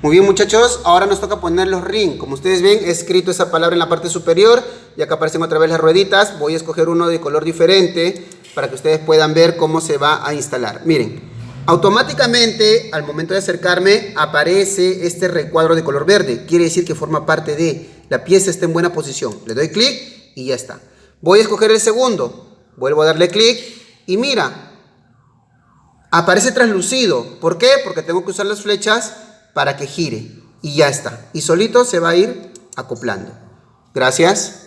Muy bien, muchachos, ahora nos toca poner los ring. Como ustedes ven, he escrito esa palabra en la parte superior y acá aparecen otra vez las rueditas. Voy a escoger uno de color diferente para que ustedes puedan ver cómo se va a instalar. Miren, automáticamente al momento de acercarme aparece este recuadro de color verde. Quiere decir que forma parte de la pieza, está en buena posición. Le doy clic y ya está. Voy a escoger el segundo. Vuelvo a darle clic y mira, aparece translucido. ¿Por qué? Porque tengo que usar las flechas para que gire y ya está, y solito se va a ir acoplando. Gracias.